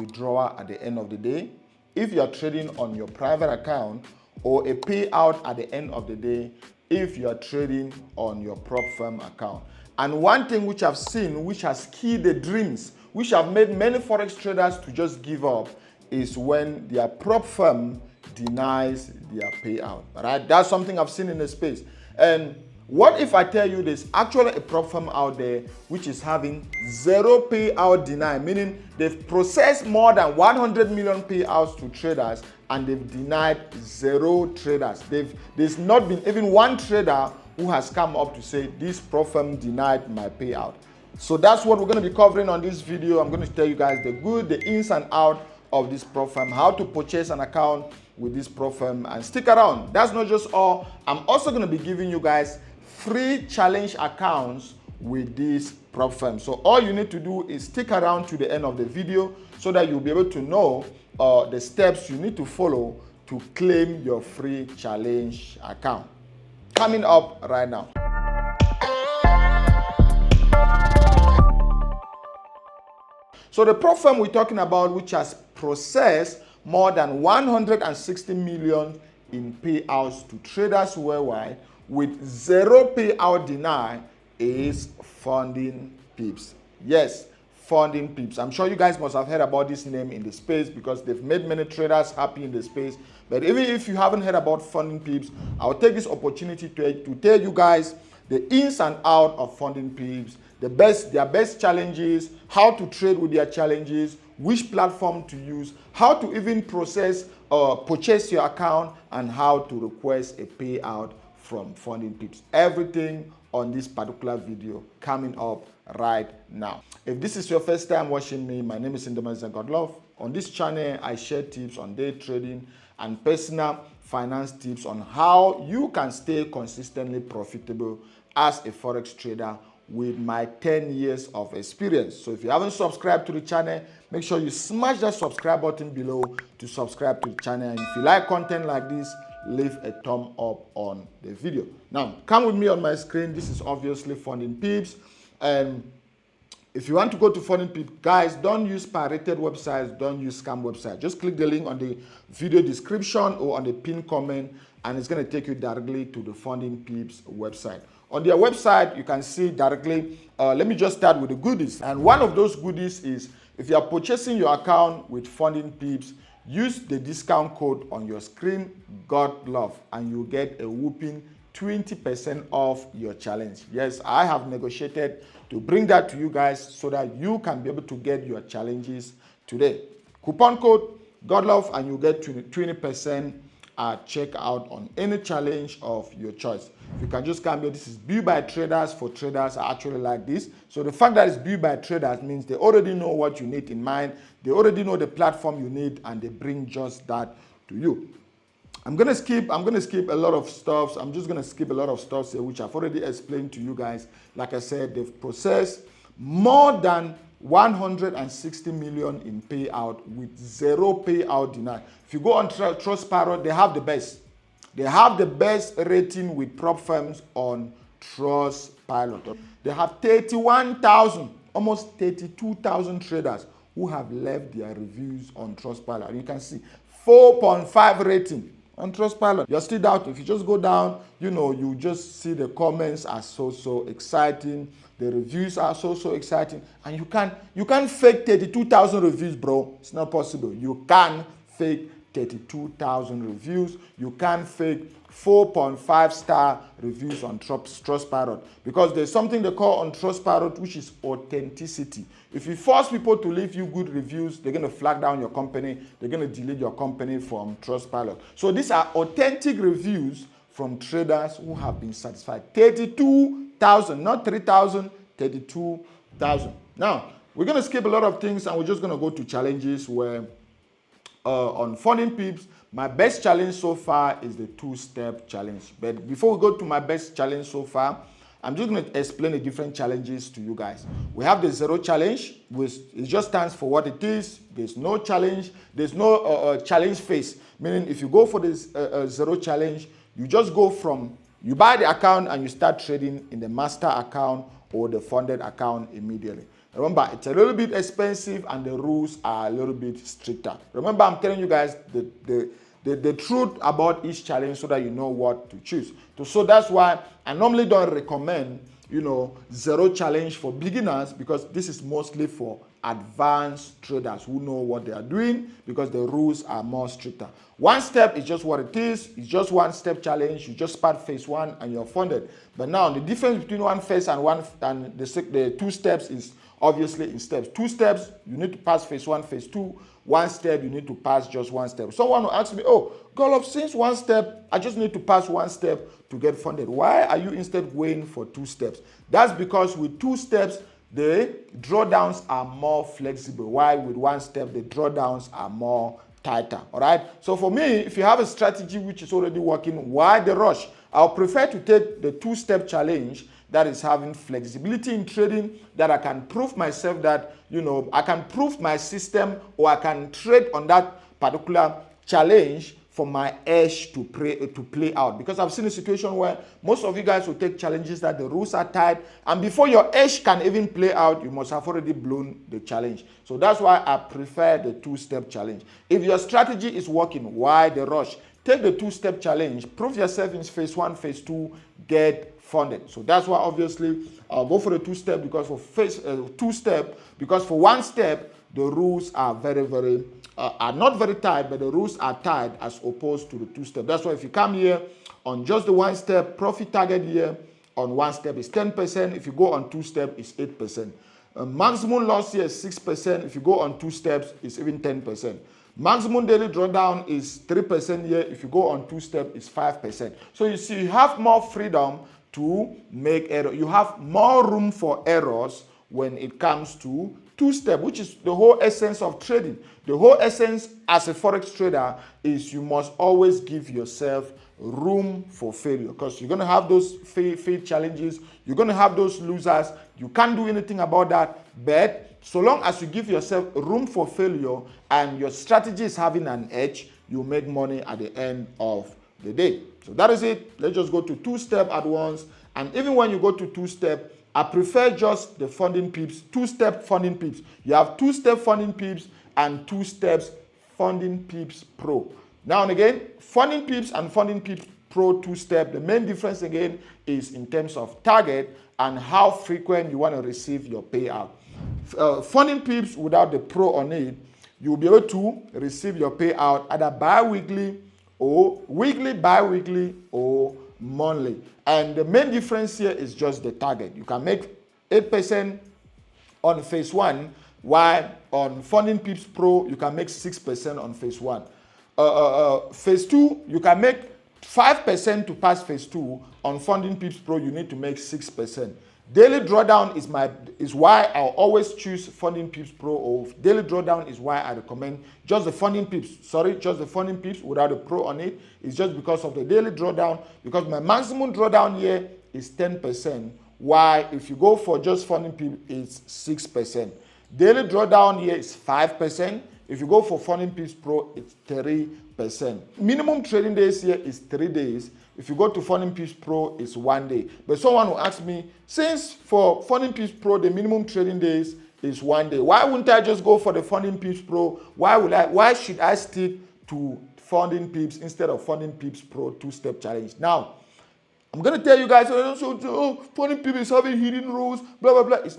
withdrawal at the end of the day, if you are trading on your private account, or a payout at the end of the day if you are trading on your prop firm account. And one thing which I've seen, which has killed the dreams, which have made many Forex traders to just give up, is when their prop firm denies their payout. Right? That's something I've seen in the space. And what if I tell you there's actually a prop firm out there which is having zero payout deny, meaning they've processed more than 100 million payouts to traders and they've denied zero traders. There's not been even one trader who has come up to say this prop firm denied my payout. So that's what we're going to be covering on this video. I'm going to tell you guys the good, the ins and out of this prop firm, how to purchase an account with this prop firm, and stick around. That's not just all. I'm also going to be giving you guys free challenge accounts with this prop firm. So all you need to do is stick around to the end of the video so that you'll be able to know the steps you need to follow to claim your free challenge account. Coming up right now. So the prop firm we're talking about, which has processed more than 160 million in payouts to traders worldwide with zero payout deny, is FundingPips. Yes, FundingPips. I'm sure you guys must have heard about this name in the space because they've made many traders happy in the space. But even if you haven't heard about FundingPips, I'll take this opportunity to tell you guys the ins and out of FundingPips, their best challenges, how to trade with their challenges, which platform to use, how to even purchase your account, and how to request a payout from FundingPips. Everything on this particular video coming up right now. If this is your first time watching me, my name is Godlove. On this channel, I share tips on day trading and personal finance tips on how you can stay consistently profitable as a Forex trader with my 10 years of experience. So if you haven't subscribed to the channel, make sure you smash that subscribe button below to subscribe to the channel. And if you like content like this, leave a thumb up on the video. Now, come with me on my screen. This is obviously FundingPips. And if you want to go to FundingPips, guys, don't use pirated websites, don't use scam websites. Just click the link on the video description or on the pinned comment, and it's going to take you directly to the FundingPips website. On their website, you can see directly, let me just start with the goodies. And one of those goodies is, if you are purchasing your account with FundingPips, use the discount code on your screen, GODLOVE, and you'll get a whooping 20% off your challenge. Yes, I have negotiated to bring that to you guys so that you can be able to get your challenges today. Coupon code GODLOVE, and you get 20% at checkout on any challenge of your choice. If you can just come here, this is built by traders for traders. I actually like this. So the fact that it's built by traders means they already know what you need in mind. They already know the platform you need, and they bring just that to you. I'm gonna skip a lot of stuff. I'm just gonna skip a lot of stuff here, which I've already explained to you guys. Like I said, they've processed more than 160 million in payout with zero payout denied. If you go on Trustpilot, they have the best. They have the best rating with prop firms on Trustpilot. They have 31,000, almost 32,000 traders who have left their reviews on Trustpilot. You can see 4.5 rating on Trustpilot. You're still doubting. If you just go down, you just see the comments are so exciting. The reviews are so exciting. And you can't fake 32,000 reviews, bro. It's not possible. You can't fake 32,000 reviews. You can't fake 4.5 star reviews on Trustpilot, because there's something they call on Trustpilot, which is authenticity. If you force people to leave you good reviews, they're going to flag down your company. They're going to delete your company from Trustpilot. So these are authentic reviews from traders who have been satisfied. 32,000, not 3,000, 32,000. Now, we're going to skip a lot of things, and we're just going to go to challenges where on FundingPips, my best challenge so far is the two-step challenge. But before we go to my best challenge so far, I'm just going to explain the different challenges to you guys. We have the zero challenge, which it just stands for what it is. There's no challenge. There's no challenge phase. Meaning, if you go for this zero challenge, you just go from, you buy the account and you start trading in the master account or the funded account immediately. Remember, it's a little bit expensive and the rules are a little bit stricter. Remember, I'm telling you guys the truth about each challenge so that you know what to choose. So that's why I normally don't recommend, zero challenge for beginners, because this is mostly for advanced traders who know what they are doing, because the rules are more stricter. One step is just what it is. It's just one step challenge. You just start phase one and you're funded. But now the difference between one phase and the 2 steps is obviously in steps. 2 steps, you need to pass phase 1, phase 2. 1 step, you need to pass just 1 step. Someone will ask me, oh, Golof, since 1 step, I just need to pass 1 step to get funded. Why are you instead going for 2 steps? That's because with 2 steps, the drawdowns are more flexible. While with 1 step, the drawdowns are more tighter. All right. So for me, if you have a strategy which is already working, why the rush? I'll prefer to take the 2-step challenge that is having flexibility in trading, that I can prove myself that, I can prove my system, or I can trade on that particular challenge for my edge to play out. Because I've seen a situation where most of you guys will take challenges that the rules are tight, and before your edge can even play out, you must have already blown the challenge. So that's why I prefer the 2-step challenge. If your strategy is working, why the rush? Take the 2-step challenge, prove yourself in phase 1, phase 2, get funded. So that's why obviously I'll go for the 2-step, because for phase 2-step, because for 1 step, the rules are are not very tight, but the rules are tight as opposed to the 2-step. That's why if you come here on just the 1 step, profit target here on 1 step is 10%. If you go on 2 steps, it's 8%. Maximum loss here is 6%. If you go on 2 steps, it's even 10%. Maximum daily drawdown is 3% here. If you go on 2 steps, it's 5%. So you see, you have more freedom to make error. You have more room for errors when it comes to 2-step, which is the whole essence of trading. The whole essence as a Forex trader is you must always give yourself room for failure, because you're going to have those fail challenges. You're going to have those losers. You can't do anything about that. But so long as you give yourself room for failure and your strategy is having an edge, you make money at the end of the day. So that is it. Let's just go to 2-step at once. And even when you go to 2-step, I prefer just the FundingPips, 2-step FundingPips. You have 2-step FundingPips and 2 steps FundingPips Pro. Now and again, FundingPips and FundingPips Pro 2-step, the main difference again is in terms of target and how frequent you want to receive your payout. FundingPips without the Pro on it, you'll be able to receive your payout either bi-weekly or weekly, bi-weekly, or monthly. And the main difference here is just the target. You can make 8% on phase 1, while on FundingPips Pro, you can make 6% on phase 1. Phase 2, you can make 5% to pass phase 2. On FundingPips Pro, you need to make 6%. Daily drawdown is why I'll always choose FundingPips Pro, or daily drawdown is why I recommend just the FundingPips without the Pro on it. It's just because of the daily drawdown, because my maximum drawdown here is 10%, while if you go for just FundingPips, it's 6%. Daily drawdown here is 5%. If you go for FundingPips Pro, it's 3%. Minimum trading days here is 3 days. If you go to FundingPips Pro, it's 1 day. But someone will ask me, since for FundingPips Pro, the minimum trading days is 1 day, why wouldn't I just go for the FundingPips Pro? Why should I stick to FundingPips instead of FundingPips Pro 2-step challenge? Now, I'm going to tell you guys, FundingPips is having hidden rules, blah, blah, blah. It's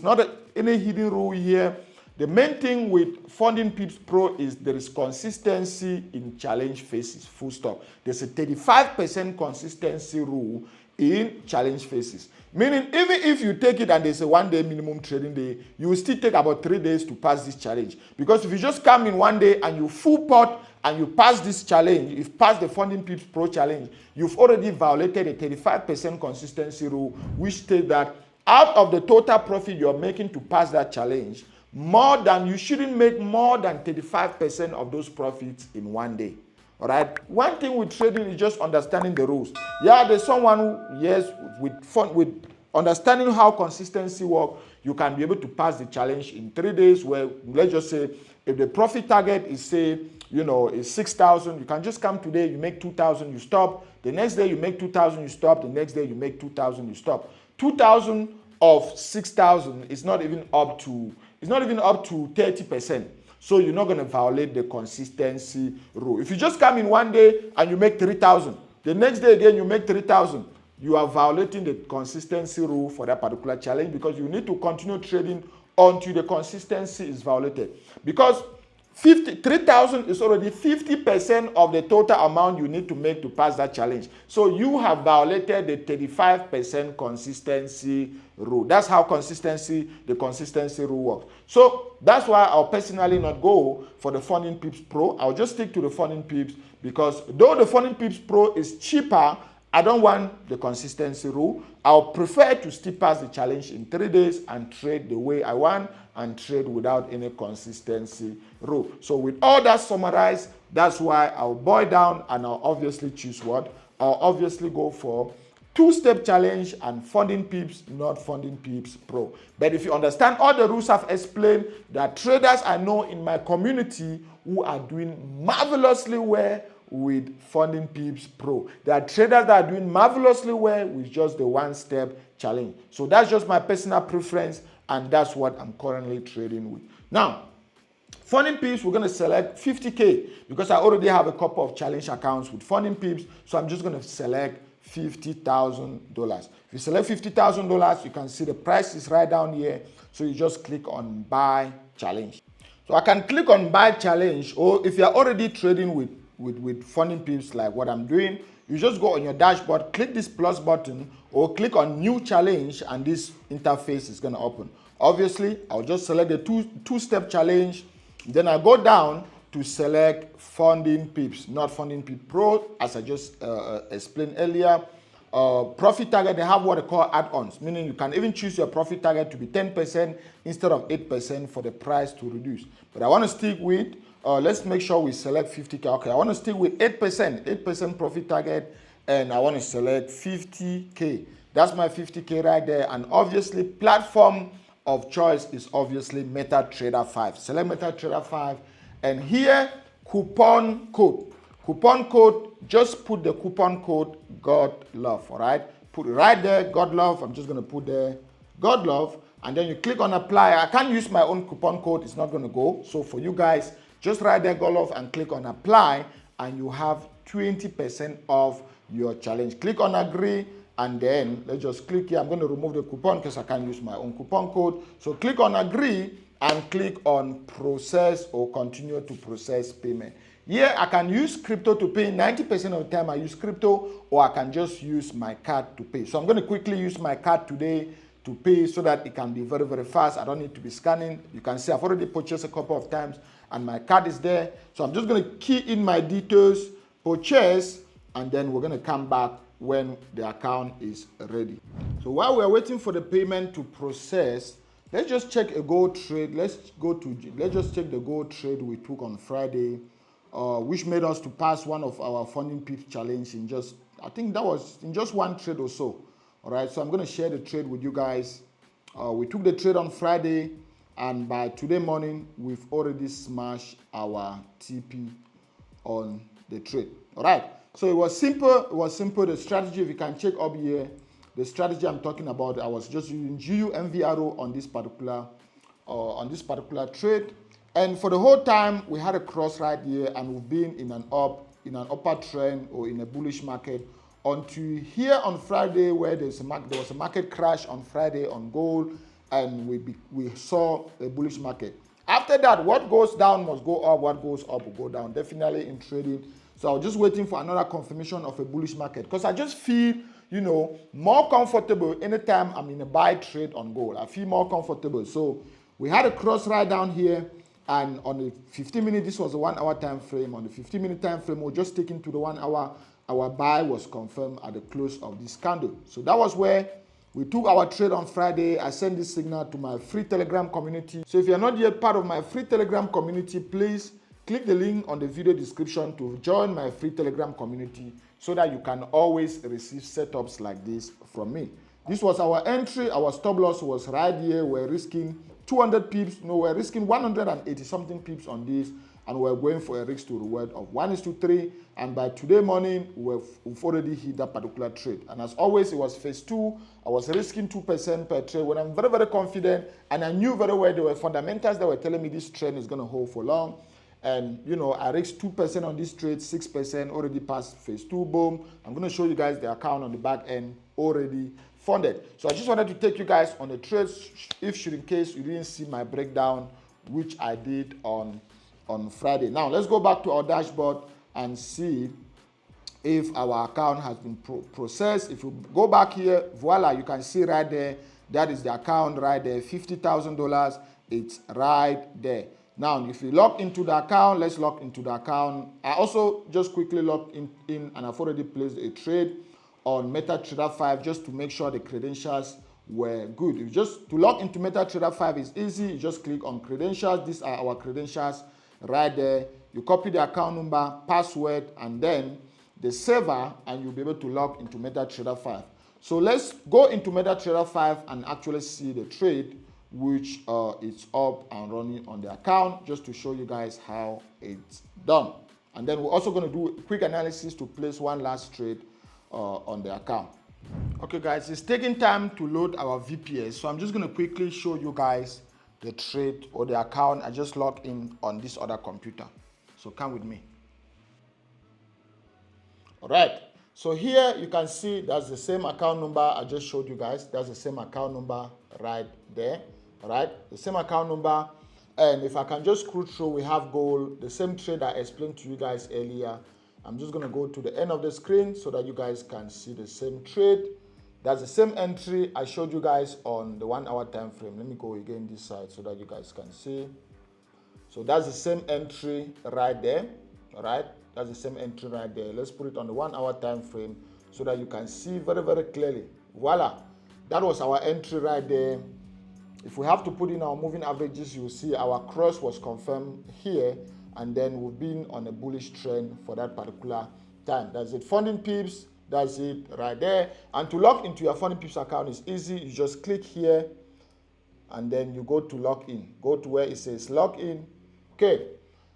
not any hidden rule here. The main thing with FundingPips Pro is there is consistency in challenge phases, full stop. There's a 35% consistency rule in challenge phases. Meaning, even if you take it and there's a 1 day minimum trading day, you will still take about 3 days to pass this challenge. Because if you just come in 1 day and you full pot and you pass this challenge, you've passed the FundingPips Pro challenge, you've already violated a 35% consistency rule, which states that out of the total profit you're making to pass that challenge, you shouldn't make more than 35% of those profits in 1 day. All right. One thing with trading is just understanding the rules. Yeah, there's someone who, yes, with understanding how consistency works, you can be able to pass the challenge in 3 days. Where, let's just say, if the profit target is, say, is 6,000, you can just come today, you make 2,000, you stop. The next day you make 2,000, you stop. The next day you make 2,000, you stop. 2,000 of 6,000 is not even up to 30%. So you're not going to violate the consistency rule. If you just come in one day and you make 3,000, the next day again you make 3,000, you are violating the consistency rule for that particular challenge, because you need to continue trading until the consistency is violated. Because 3,000 is already 50% of the total amount you need to make to pass that challenge. So you have violated the 35% consistency rule. That's how the consistency rule works. So that's why I'll personally not go for the FundingPips Pro. I'll just stick to the FundingPips, because though the FundingPips Pro is cheaper, I don't want the consistency rule. I'll prefer to still pass the challenge in 3 days and trade the way I want and trade without any consistency rule. So with all that summarized, that's why I'll boil down and I'll obviously choose what? I'll obviously go for two-step challenge and FundingPips, not FundingPips Pro. But if you understand all the rules I've explained, there are traders I know in my community who are doing marvelously well with FundingPips Pro. There are traders that are doing marvelously well with just the one-step challenge. So that's just my personal preference, and that's what I'm currently trading with. Now, FundingPips, we're going to select 50K because I already have a couple of challenge accounts with FundingPips, so I'm just going to select $50,000. If you select $50,000, you can see the price is right down here, so you just click on Buy Challenge. So I can click on Buy Challenge, or if you're already trading with FundingPips like what I'm doing, you just go on your dashboard, click this plus button, or click on New Challenge, and this interface is going to open. Obviously, I'll just select the two-step challenge. Then I go down to select FundingPips, not FundingPips Pro, as I just explained earlier. Profit target, they have what they call add-ons, meaning you can even choose your profit target to be 10% instead of 8% for the price to reduce. But I want to stick with, let's make sure we select 50K. Okay, I want to stick with 8% profit target, and I want to select 50K. That's my 50K right there. And obviously, platform of choice is obviously MetaTrader 5. Select MetaTrader 5, and here, coupon code. Coupon code, just put the coupon code God Love, all right? Put it right there, God Love. I'm just going to put there God Love, and then you click on apply. I can't use my own coupon code, it's not going to go. So for you guys, just write there God Love and click on apply, and you have 20% off your challenge. Click on agree, and then let's just click here. I'm going to remove the coupon because I can't use my own coupon code. So click on agree and click on process or continue to process payment. Here I can use crypto to pay. 90% of the time I use crypto, or I can just use my card to pay. So I'm going to quickly use my card today to pay so that it can be very, very fast. I don't need to be scanning. You can see I've already purchased a couple of times and my card is there. So I'm just going to key in my details, purchase, and then we're going to come back when the account is ready. So while we're waiting for the payment to process, let's just check a gold trade. Let's just check the gold trade we took on Friday, which made us to pass one of our FundingPips challenge in just, I think that was in just one trade or so. All right, so I'm going to share the trade with you guys. We took the trade on Friday, and by today morning, we've already smashed our TP on the trade. All right, so it was simple. It was simple. The strategy, if you can check up here, the strategy I'm talking about, I was just using GU MVRO on this particular trade. And for the whole time, we had a cross right here, and we've been in an upper trend or in a bullish market until here on Friday, where there was a market crash on Friday on gold, and we saw a bullish market. After that, what goes down must go up, what goes up will go down, definitely in trading. So I was just waiting for another confirmation of a bullish market, because I just feel, you know, more comfortable anytime I'm in a buy trade on gold. I feel more comfortable. So we had a cross right down here, and on the 15-minute, this was a 1 hour time frame. On the 15-minute time frame, we're just sticking to the 1 hour. Our buy was confirmed at the close of this candle. So that was where we took our trade on Friday. I sent this signal to my free Telegram community. So if you're not yet part of my free Telegram community, please click the link on the video description to join my free Telegram community so that you can always receive setups like this from me. This was our entry. Our stop loss was right here. We're risking 200 pips. No, we're risking 180 something pips on this, and we're going for a risk to reward of 1:3. And by today morning, we've already hit that particular trade. And as always, it was phase 2. I was risking 2% per trade when I'm very, very confident, and I knew very well there were fundamentals that were telling me this trend is going to hold for long. And you know, I risked 2% on this trade, 6% already past phase 2. Boom. I'm going to show you guys the account on the back end already funded. So I just wanted to take you guys on the trades, if in case you didn't see my breakdown, which I did on Friday. Now let's go back to our dashboard and see if our account has been processed. If you go back here, voila, you can see right there, that is the account right there, $50,000. It's right there. Now, if you log into the account, let's log into the account. I also just quickly logged in and I've already placed a trade on MetaTrader 5 just to make sure the credentials were good. If just to log into MetaTrader 5 is easy. You just click on credentials. These are our credentials right there. You copy the account number, password, and then the server, and you'll be able to log into MetaTrader 5. So let's go into MetaTrader 5 and actually see the trade, which is up and running on the account, just to show you guys how it's done. And then we're also going to do a quick analysis to place one last trade on the account. Okay guys, it's taking time to load our VPS, so I'm just going to quickly show you guys the trade or the account. I just logged in on this other computer, so come with me. All right, so here you can see that's the same account number I just showed you guys. That's the same account number right there. All right, the same account number. And if I can just scroll through, we have gold, the same trade I explained to you guys earlier. I'm just going to go to the end of the screen so that you guys can see the same trade. That's the same entry I showed you guys on the 1 hour time frame. Let me go again this side so that you guys can see. So that's the same entry right there. All right, that's the same entry right there. Let's put it on the 1 hour time frame so that you can see very, very clearly. Voila, that was our entry right there. If we have to put in our moving averages, you'll see our cross was confirmed here, and then we've been on a bullish trend for that particular time. That's it. FundingPips, that's it right there. And to log into your FundingPips account is easy. You just click here, and then you go to log in. Go to where it says log in. Okay.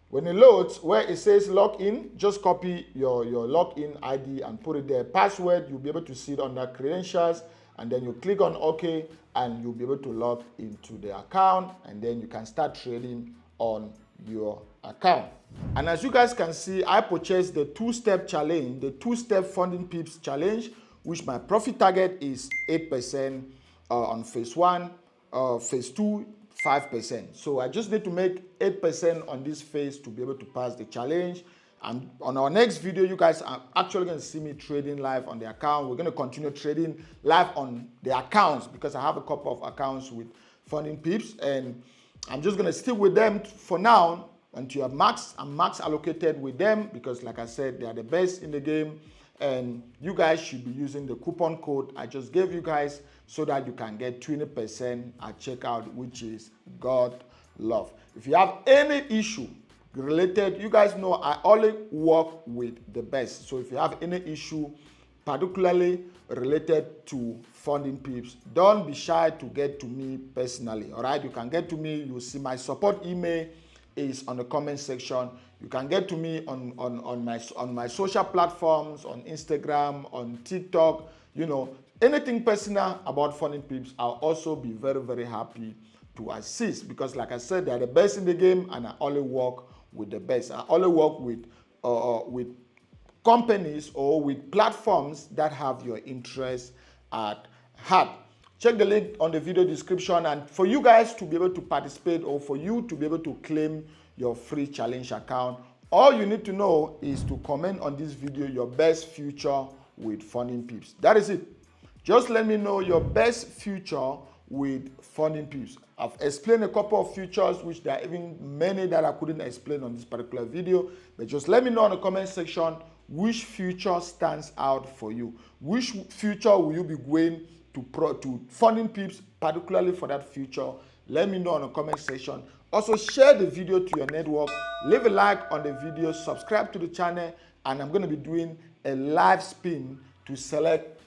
When it loads, where it says log in, just copy your login ID and put it there. Password, you'll be able to see it under credentials, and then you click on OK, and you'll be able to log into the account, and then you can start trading on your account. And as you guys can see, I purchased the 2-step challenge, the 2-step FundingPips challenge, which my profit target is 8% on phase 1, phase 2, 5%. So I just need to make 8% on this phase to be able to pass the challenge. And on our next video, you guys are actually going to see me trading live on the account. We're going to continue trading live on the accounts because I have a couple of accounts with FundingPips, and I'm just going to stick with them for now until I'm max allocated with them because, like I said, they are the best in the game. And you guys should be using the coupon code I just gave you guys so that you can get 20% at checkout, which is God Love. If you have any issue related, you guys know I only work with the best. So if you have any issue particularly related to FundingPips, don't be shy to get to me personally. All right, you can get to me. You see my support email is on the comment section. You can get to me on my social platforms, on Instagram, on TikTok. You know, anything personal about FundingPips, I'll also be very, very happy to assist because, like I said, they're the best in the game, and I only work with the best. I only work with companies or with platforms that have your interest at heart. Check the link on the video description, and for you guys to be able to participate or for you to be able to claim your free challenge account, all you need to know is to comment on this video your best future with FundingPips. That is it. Just let me know your best future with FundingPips. I've explained a couple of futures, which there are even many that I couldn't explain on this particular video, but just let me know in the comment section which future stands out for you. Which future will you be going to FundingPips, particularly for that future? Let me know in the comment section. Also, share the video to your network, leave a like on the video, subscribe to the channel, and I'm going to be doing a live spin to select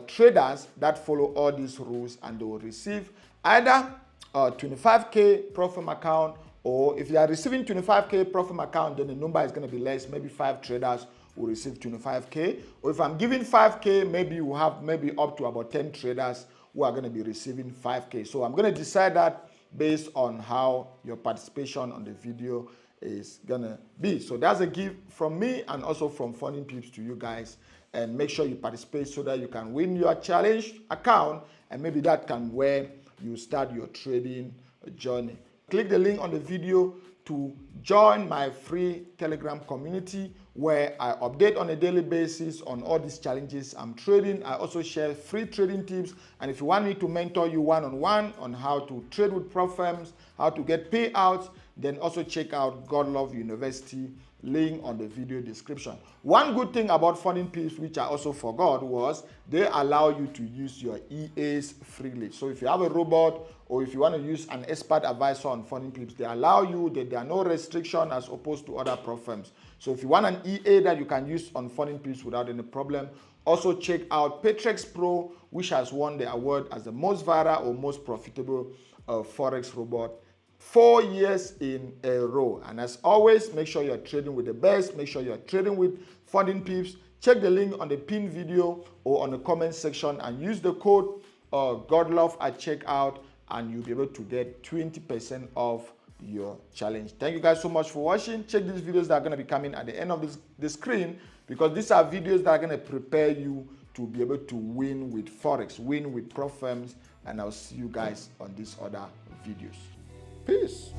traders that follow all these rules, and they will receive either 25K Profit account, or if you are receiving 25K Profit account, then the number is going to be less. Maybe 5 traders will receive 25K. Or if I'm giving 5K, maybe you have maybe up to about 10 traders who are going to be receiving 5K. So I'm going to decide that based on how your participation on the video is going to be. So that's a gift from me and also from FundingPips to you guys. And make sure you participate so that you can win your challenge account, and maybe that can where you start your trading journey. Click the link on the video to join my free Telegram community where I update on a daily basis on all these challenges I'm trading. I also share free trading tips, and if you want me to mentor you one-on-one on how to trade with prop firms, how to get payouts, then also check out God Love University, link on the video description. One good thing about FundingPips, which I also forgot, was they allow you to use your EAs freely. So if you have a robot, or if you want to use an expert advisor on FundingPips, they allow you, that there are no restrictions as opposed to other prop firms. So if you want an EA that you can use on FundingPips without any problem, also check out Payout Pro, which has won the award as the most viral or most profitable Forex robot 4 years in a row. And as always, make sure you're trading with the best. Make sure you're trading with FundingPips. Check the link on the pinned video or on the comment section and use the code GODLOVE at checkout, and you'll be able to get 20% off your challenge. Thank you guys so much for watching. Check these videos that are going to be coming at the end of the screen, because these are videos that are going to prepare you to be able to win with Forex, win with prop firms, and I'll see you guys on these other videos. Peace.